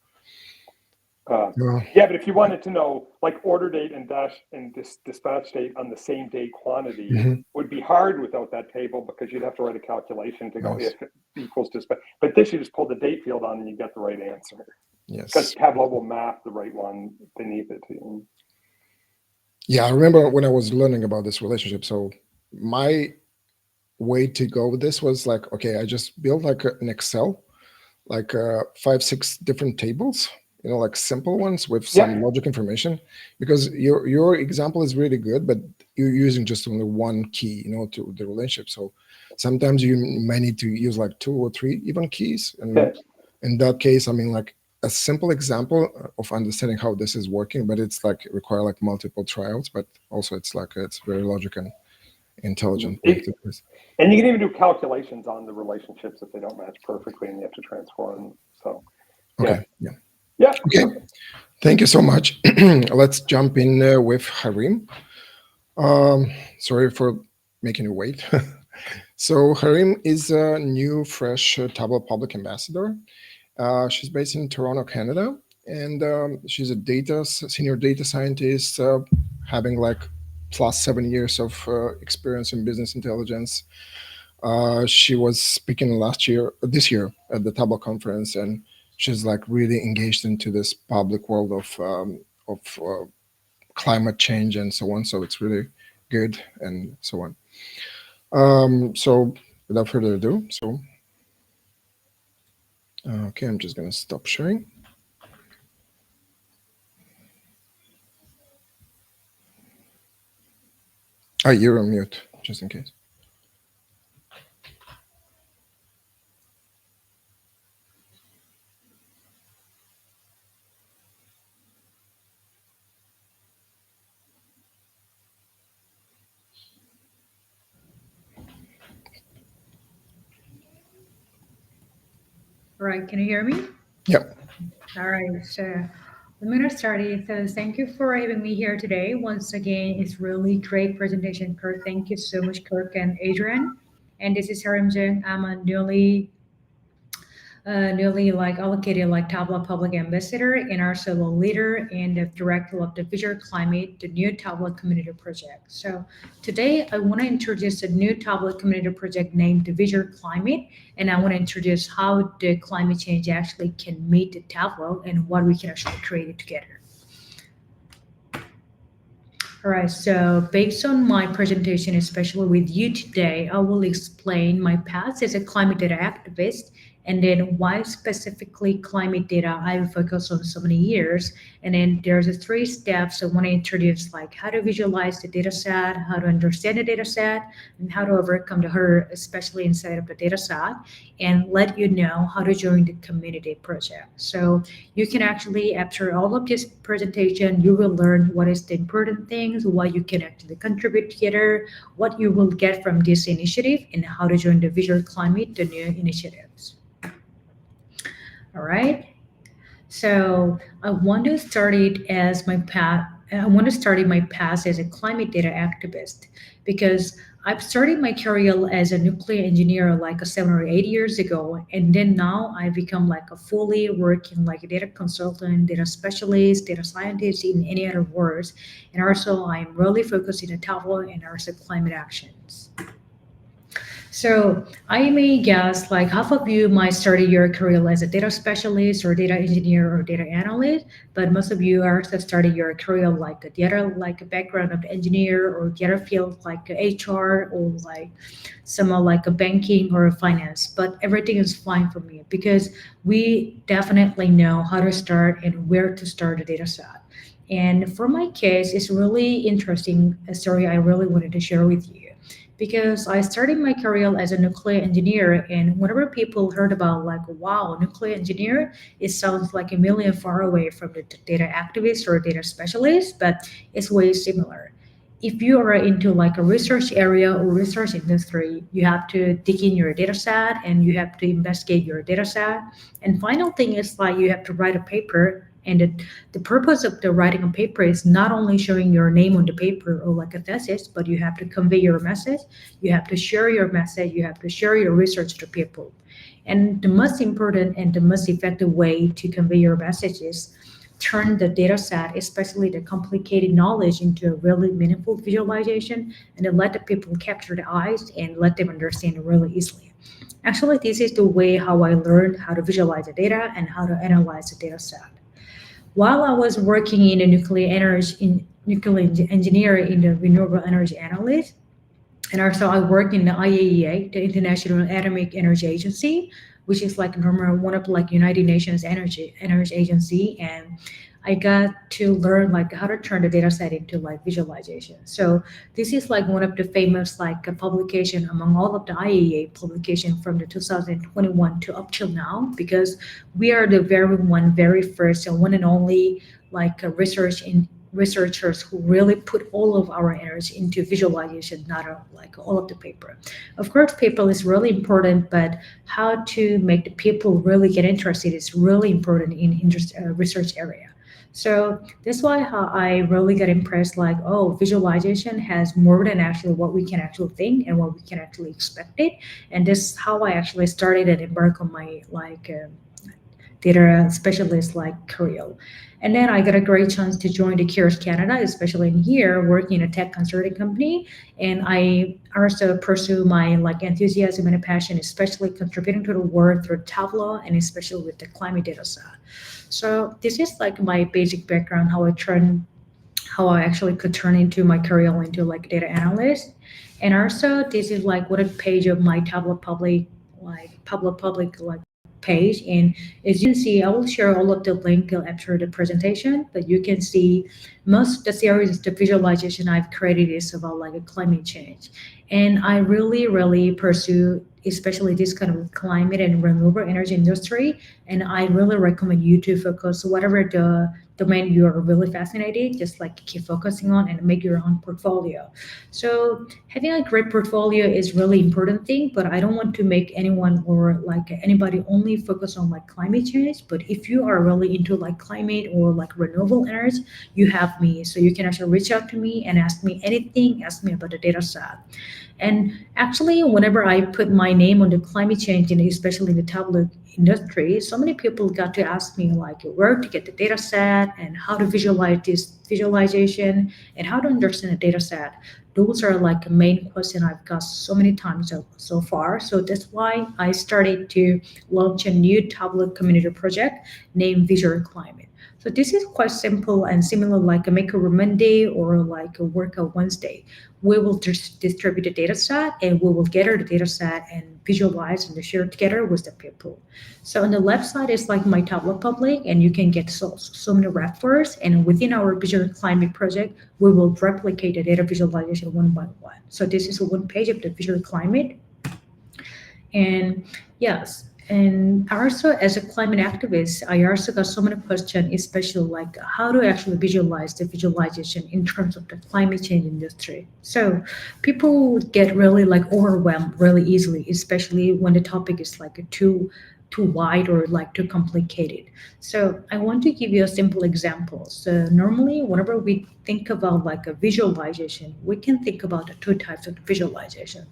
Yeah, but if you wanted to know, like, order date and dispatch date on the same day quantity would be hard without that table, because you'd have to write a calculation to go if it equals dispatch. But this, you just pull the date field on and you get the right answer. Yes. Because Tableau will map the right one beneath it to you. Yeah, I remember when I was learning about this relationship. So my way to go with this was like, okay, I just built like an Excel, like 5-6 different tables, like simple ones with some logic information, because your example is really good, but you're using just only one key, to the relationship. So sometimes you may need to use like 2 or 3 even keys. And in that case, I mean, like a simple example of understanding how this is working, but it's like require like multiple trials, but also it's very logical and intelligent. And you can even do calculations on the relationships if they don't match perfectly and you have to transform. So, okay. Yeah. Okay. Thank you so much. Let's jump in with Harim. Sorry for making you wait. So Harim is a new, fresh Tableau public ambassador. She's based in Toronto, Canada, and she's a senior data scientist, having like plus 7 years of experience in business intelligence. She was speaking this year at the Tableau conference, and she's like really engaged into this public world of climate change and so on. So it's really good and so on. So without further ado, okay, I'm just gonna stop sharing. You're on mute, just in case. All right, can you hear me? Yep. All right, so I'm going to start it. So thank you for having me here today. Once again, it's really great presentation, Kirk. Thank you so much, Kirk and Adrian. And this is Harim Jung. I'm a newly like allocated like Tableau public ambassador and also a leader and the director of the Visual Climate, the new Tableau community project. So today I want to introduce a new Tableau community project named the Visual Climate, and I want to introduce how the climate change actually can meet the Tableau and what we can actually create it together. All right, so based on my presentation, especially with you today, I will explain my past as a climate data activist, and then why specifically climate data I focus on so many years. And then there's 3 steps I want to introduce, like how to visualize the data set, how to understand the data set, and how to overcome the hurdle, especially inside of the data set, and let you know how to join the community project. So you can actually, after all of this presentation, you will learn what is the important things, what you can actually contribute together, what you will get from this initiative, and how to join the Visual Climate, the new initiatives. All right. So I want to start it as my path. I want to start my past as a climate data activist, because I've started my career as a nuclear engineer like 7 or 8 years ago, and then now I become like a fully working like a data consultant, data specialist, data scientist in any other words, and also I'm really focused in Tableau and also climate actions. So I may guess like half of you might start your career as a data specialist or data engineer or data analyst, but most of you are also starting your career like a data like a background of engineer or data field like HR or like someone like a banking or a finance. But everything is fine for me because we definitely know how to start and where to start a data set. And for my case, it's really interesting a story I really wanted to share with you, because I started my career as a nuclear engineer, and whenever people heard about like, wow, nuclear engineer, it sounds like a million far away from the data activist or data specialist, but it's way similar. if you are into like a research area or research industry, you have to dig in your data set and you have to investigate your data set. And final thing is like you have to write a paper. And the purpose of the writing a paper is not only showing your name on the paper or like a thesis, but you have to convey your message. You have to share your message. You have to share your research to people. And the most important and the most effective way to convey your message is turn the data set, especially the complicated knowledge, into a really meaningful visualization and then let the people capture the eyes and let them understand it really easily. Actually, this is the way how I learned how to visualize the data and how to analyze the data set. While I was working in the nuclear engineer in the renewable energy analyst, and also I worked in the IAEA, the International Atomic Energy Agency, which is like one of like United Nations energy agency, and I got to learn like how to turn the data set into like visualization. So this is like one of the famous like publication among all of the IAEA publication from the 2021 to up till now, because we are the very first and one and only like researchers who really put all of our energy into visualization, not like all of the paper. Of course, paper is really important, but how to make the people really get interested is really important in research area. So that's why how I really got impressed, like, oh, visualization has more than actually what we can actually think and what we can actually expect it. And this is how I actually started and embarked on my like data specialist like career. And then I got a great chance to join the Kirk Canada, especially in here, working in a tech consulting company. And I also pursue my like enthusiasm and passion, especially contributing to the work through Tableau and especially with the climate data set. So this is like my basic background, how I actually could turn into my career into like data analyst. And also this is like what a page of my Tableau public like page. And as you can see, I will share all of the link after the presentation, but you can see most of the series, the visualization I've created is about like a climate change. And I really pursue especially this kind of climate and renewable energy industry. And I really recommend you to focus whatever the domain you are really fascinated, just like keep focusing on and make your own portfolio. So having a great portfolio is really important thing, but I don't want to make anyone or like anybody only focus on like climate change. But if you are really into like climate or like renewable energy, you have me. So you can actually reach out to me and ask me anything, ask me about the data set. And actually, whenever I put my name on the climate change, and especially in the Tableau industry, so many people got to ask me like where to get the data set and how to visualize this visualization and how to understand the data set. Those are like the main question I've got so many times so far. So that's why I started to launch a new Tableau community project named Visual Climate. So this is quite simple and similar like a Makeover Monday or like a Workout Wednesday. We will just distribute the data set and we will gather the data set and visualize and share together with the people. So on the left side is like my Tableau public, and you can get so many referrals. And within our Visual Climate project, we will replicate the data visualization one by one. So this is one page of the Visual Climate. And yes, and also as a climate activist, I also got so many questions, especially like how to actually visualize the visualization in terms of the climate change industry. So people get really like overwhelmed really easily, especially when the topic is like too wide or like too complicated. So I want to give you a simple example. So normally whenever we think about like a visualization, we can think about the two types of visualization.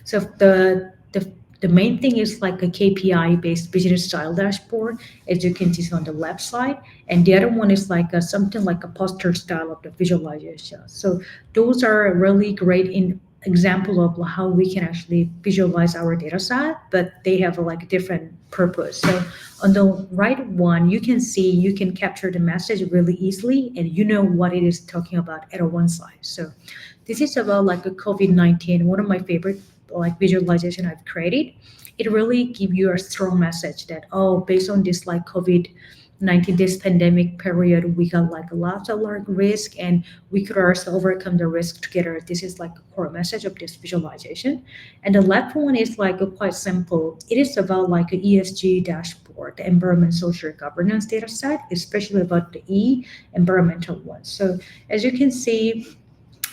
So the main thing is like a KPI-based business style dashboard, as you can see on the left side, and the other one is like something like a poster style of the visualization. So those are really great in example of how we can actually visualize our data set, but they have like a different purpose. So on the right one, you can see you can capture the message really easily, and you know what it is talking about at one side. So this is about like a COVID-19, one of my favorite like visualization I've created. It really give you a strong message that, oh, based on this like COVID-19, this pandemic period, we got like lots of like risk and we could also overcome the risk together. This is like a core message of this visualization. And the last one is like quite simple. It is about like an ESG dashboard, the environment, social governance data set, especially about the environmental one. So as you can see,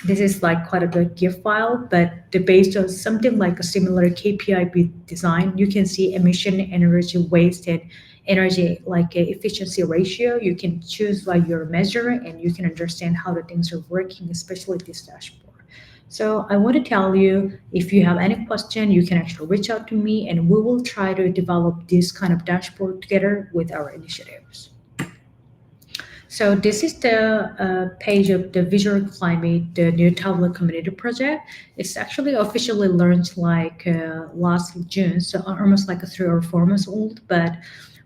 this is like quite a big GIF file, but based on something like a similar KPI design, you can see emission, energy wasted, energy like a efficiency ratio. You can choose by your measure, and you can understand how the things are working, especially this dashboard. So I want to tell you, if you have any question, you can actually reach out to me, and we will try to develop this kind of dashboard together with our initiatives. So this is the page of the Visual Climate, the new Tableau community project. It's actually officially launched like last June, so almost like 3 or 4 months old, but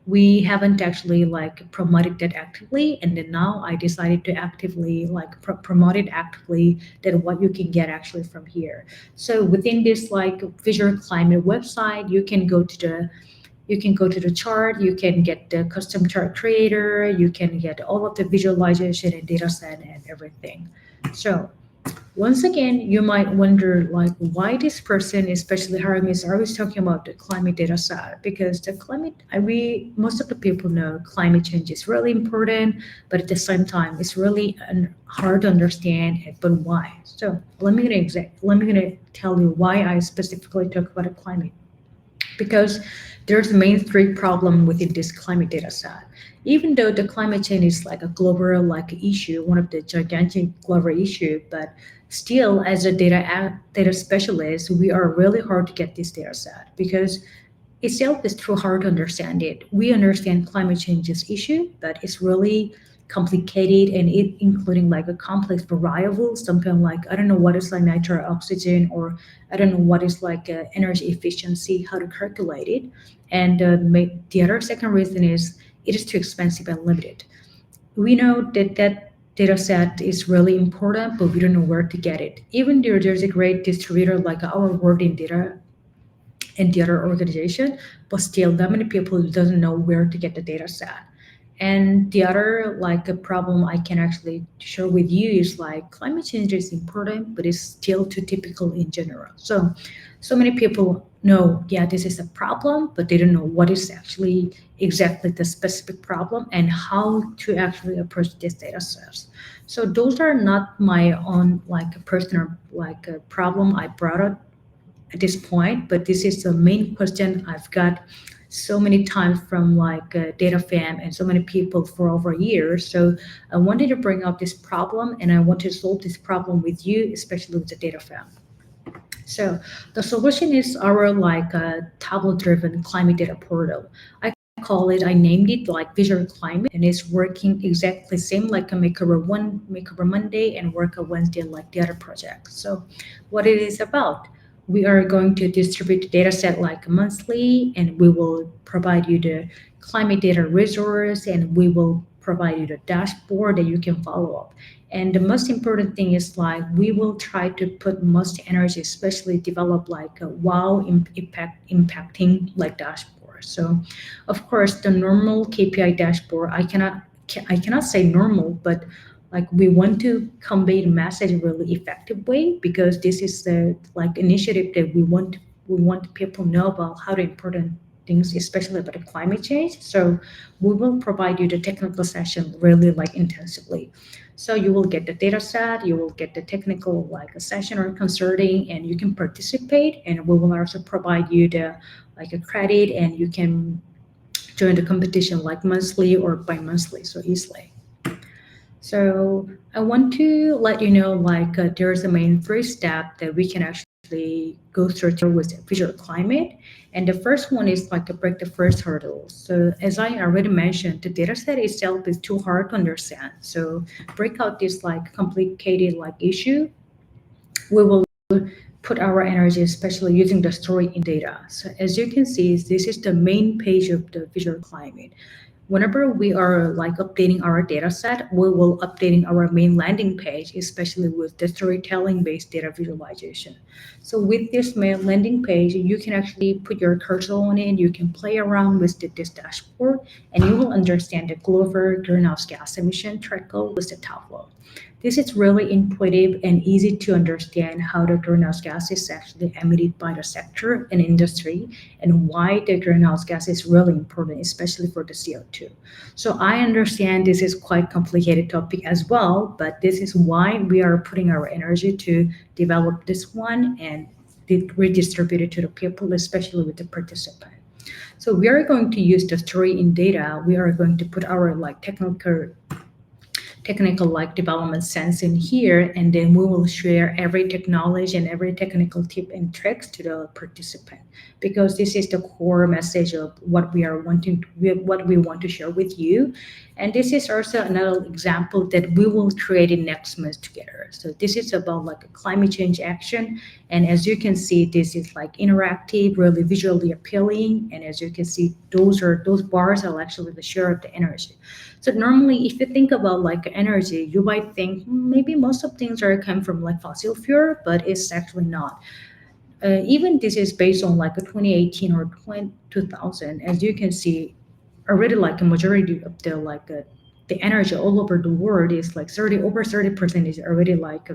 we haven't actually like promoted that actively. And then now I decided to actively like promote it actively, that what you can get actually from here. So within this like Visual Climate website, you can go to the chart, you can get the custom chart creator, you can get all of the visualization and data set and everything. So once again, you might wonder like why this person, especially Harim, is always talking about the climate data set, because the climate, most of the people know climate change is really important, but at the same time, it's really hard to understand. But why? So let me gonna tell you why I specifically talk about the climate, because there's the main three problem within this climate data set. Even though the climate change is like a global like issue, one of the gigantic global issue, but still as a data specialist, we are really hard to get this data set, because itself is too hard to understand it. We understand climate change's issue, but it's really complicated, and it including like a complex variable, something like I don't know what is like nitrogen oxygen, or I don't know what is like energy efficiency, how to calculate it. And the other second reason is it is too expensive and limited. We know that data set is really important, but we don't know where to get it. Even though there's a great distributor like our World in Data and the other organization, but still not many people doesn't know where to get the data set. And the other like a problem I can actually share with you is like climate change is important, but it's still too typical in general. So many people know, yeah, this is a problem, but they don't know what is actually exactly the specific problem and how to actually approach this data sets. So those are not my own like personal like a problem I brought up at this point, but this is the main question I've got so many times from like data fam and so many people for over years. So I wanted to bring up this problem, and I want to solve this problem with you, especially with the data fam. So the solution is our like Tableau driven climate data portal. I named it like Visual Climate, and it's working exactly same like a Makeover Monday and Work a Wednesday like the other project. So what it is about, we are going to distribute the data set like monthly, and we will provide you the climate data resource, and we will provide you the dashboard that you can follow up. And the most important thing is like we will try to put most energy, especially develop like a impacting like dashboard. So of course the normal KPI dashboard, I cannot say normal, but like we want to convey the message in a really effective way, because this is the like initiative that we want people know about how the important things, especially about the climate change. So we will provide you the technical session really like intensively. So you will get the data set, you will get the technical like a session or consulting, and you can participate, and we will also provide you the like a credit, and you can join the competition like monthly or bi-monthly, so easily. So I want to let you know like there's a main three step that we can actually go through with Visual Climate. And the first one is like to break the first hurdle. So as I already mentioned, the data set itself is too hard to understand. So break out this like complicated like issue. We will put our energy, especially using the story in data. So as you can see, this is the main page of the Visual Climate. Whenever we are like updating our data set, we will updating our main landing page, especially with the storytelling based data visualization. So with this main landing page, you can actually put your cursor on it, you can play around with this dashboard, and you will understand the global greenhouse gas emission trickle with the Tableau. This is really intuitive and easy to understand how the greenhouse gas is actually emitted by the sector and industry, and why the greenhouse gas is really important, especially for the CO2. So I understand this is quite complicated topic as well, but this is why we are putting our energy to develop this one and redistribute it to the people, especially with the participant. So we are going to use the story in data. We are going to put our technical like development sense in here, and then we will share every technology and every technical tip and tricks to the participant, because this is the core message of what we want to share with you. And this is also another example that we will create in next month together. So this is about like a climate change action, and as you can see, this is like interactive, really visually appealing, and as you can see, those bars are actually the share of the energy. So normally, if you think about like energy, you might think maybe most of things are come from like fossil fuel, but it's actually not. Even this is based on like a 2018 or 2000. As you can see, already like a majority of the energy all over the world is like over 30% is already like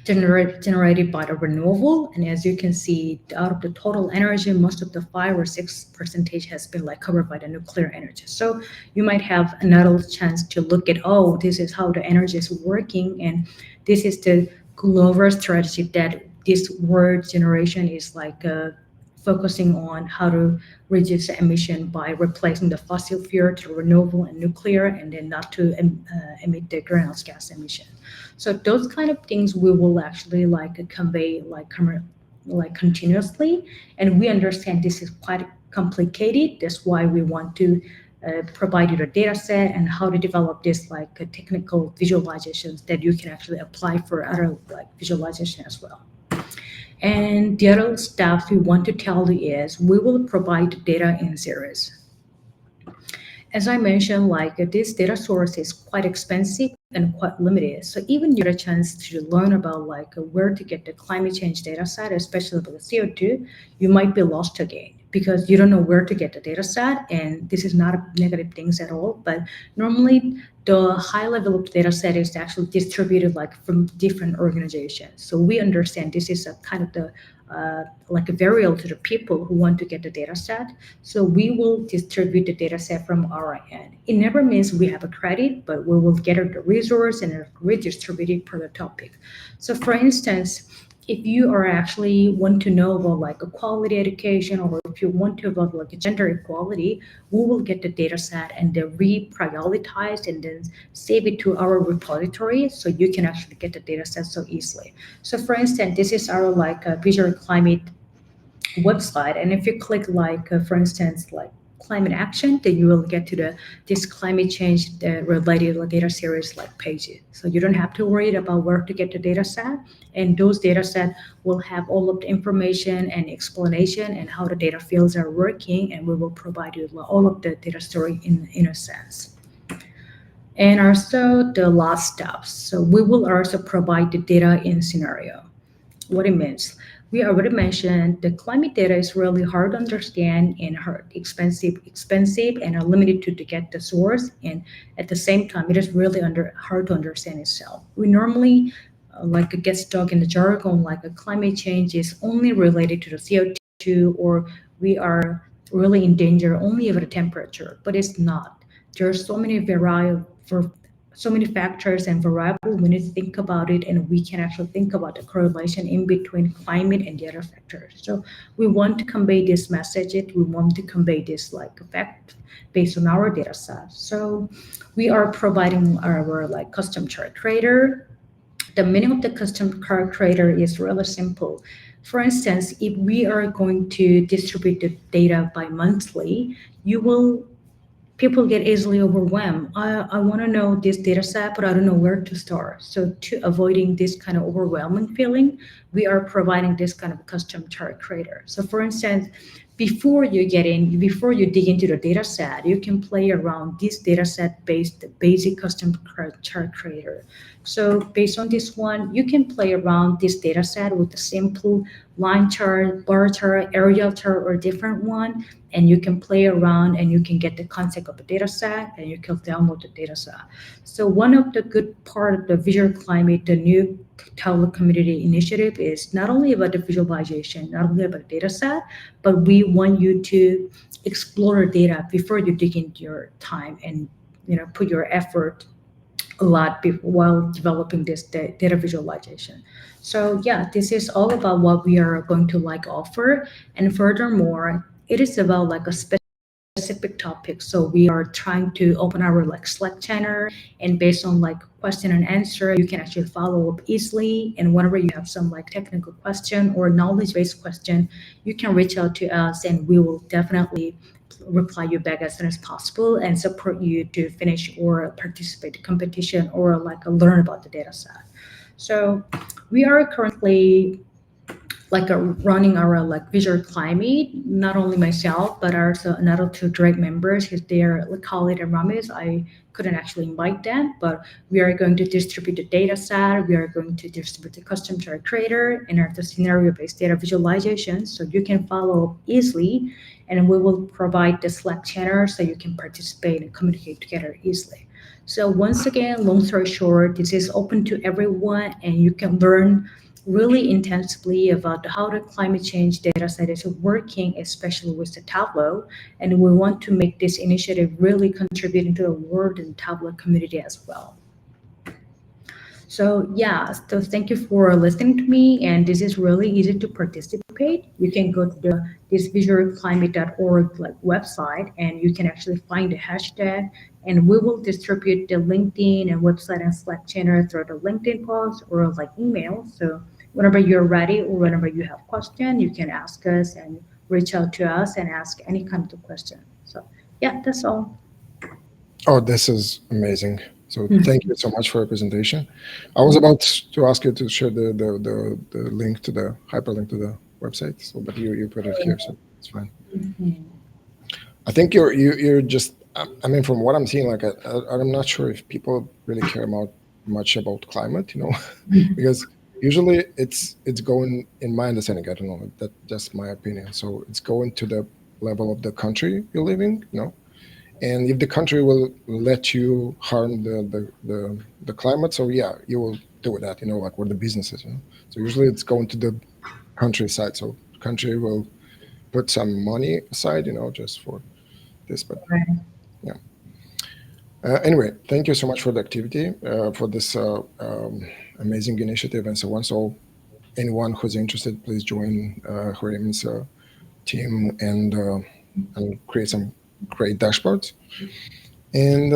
generated by the renewable. And as you can see, out of the total energy, most of the 5 or 6% has been like covered by the nuclear energy. So you might have another chance to look at, oh, this is how the energy is working, and this is the global strategy that this world generation is like focusing on how to reduce the emission by replacing the fossil fuel to renewable and nuclear, and then not to emit the greenhouse gas emission. So those kind of things we will actually like convey like continuously, and we understand this is quite complicated. That's why we want to provide you the data set and how to develop this like technical visualizations that you can actually apply for other like visualization as well. And the other stuff we want to tell you is we will provide data in series. As I mentioned, like this data source is quite expensive and quite limited. So even you get a chance to learn about like where to get the climate change data set, especially with the CO2, you might be lost again because you don't know where to get the data set. And this is not a negative things at all, but normally the high level of data set is actually distributed like from different organizations. So we understand this is a kind of the like a variable to the people who want to get the data set. So we will distribute the data set from our end. It never means we have a credit, but we will gather the resource and redistribute it per the topic. So for instance, if you are actually want to know about like a quality education, or if you want to about like a gender equality, we will get the data set and then reprioritize and then save it to our repository, so you can actually get the data set so easily. So for instance, this is our like visual climate website, and if you click like for instance like climate action, then you will get to this climate change related data series like pages. So you don't have to worry about where to get the data set, and those data set will have all of the information and explanation and how the data fields are working, and we will provide you all of the data story in a sense. And also the last steps. So we will also provide the data in scenario. What it means. We already mentioned the climate data is really hard to understand and expensive and are limited to get the source. And at the same time, it is really hard to understand itself. We normally like get stuck in the jargon like a climate change is only related to the CO2, or we are really in danger only of the temperature, but it's not. There are so many so many factors and variables we need to think about it, and we can actually think about the correlation in between climate and the other factors. So we want to convey this message, we want to convey this like effect based on our data set. So we are providing our like custom chart creator. The meaning of the custom chart creator is really simple. For instance, if we are going to distribute the data by monthly, people get easily overwhelmed. I want to know this data set, but I don't know where to start. So to avoiding this kind of overwhelming feeling, we are providing this kind of custom chart creator. So for instance, before you dig into the data set, you can play around this data set based basic custom chart creator So based on this one, you can play around this data set with a simple line chart, bar chart, aerial chart, or different one. And you can play around and you can get the concept of the data set and you can download the data set. So one of the good part of the visual climate, the new Tableau community initiative is not only about the visualization, not only about the data set, but we want you to explore data before you dig into your time and put your effort a lot while developing this data visualization. So yeah, this is all about what we are going to offer. And furthermore, it is about a specific topic. So we are trying to open our Slack channel, and based on question and answer, you can actually follow up easily. And whenever you have some technical question or knowledge-based question, you can reach out to us and we will definitely reply you back as soon as possible and support you to finish or participate in competition or learn about the data set. So we are currently running our visual climate, not only myself but also another two direct members. They're Khalid and Ramiz. I couldn't actually invite them, but we are going to distribute the data set. We are going to distribute the custom chart creator and the scenario-based data visualization, so you can follow up easily, and we will provide the Slack channel so you can participate and communicate together easily. So once again, long story short, this is open to everyone and you can learn really intensively about how the climate change data set is working, especially with the Tableau. And we want to make this initiative really contributing to the world and Tableau community as well. So yeah, so thank you for listening to me. And this is really easy to participate. You can go to this visualclimate.org website and you can actually find the hashtag, and we will distribute the LinkedIn and website and Slack channel through the LinkedIn post or email. So whenever you're ready or whenever you have question, you can ask us and reach out to us and ask any kind of question. So yeah, that's all. Oh, this is amazing. So thank you so much for your presentation. I was about to ask you to share the link to the hyperlink to the website, so but you put it here, so it's fine. I think you're just, I mean, from what I'm seeing, I'm not sure if people really care much about climate, because usually it's going, in my understanding, I don't know, that's just my opinion. So it's going to the level of the country you're living, and if the country will let you harm the climate, so yeah, you will do that, where the businesses, So usually it's going to the countryside. So the country will put some money aside, just for this, but yeah. Anyway, thank you so much for the activity, for this amazing initiative and so on. So anyone who's interested, please join Harim's team and create some great dashboards. And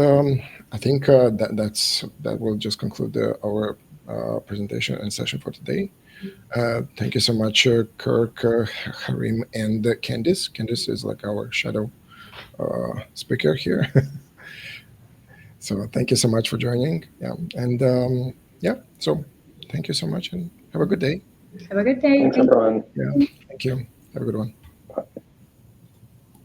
I think that will just conclude our presentation and session for today. Thank you so much, Kirk, Harim, and Candice. Candice is our shadow speaker here. So thank you so much for joining. Yeah, and yeah, so thank you so much and have a good day. Have a good day. Thanks, everyone. Yeah, thank you. Have a good one.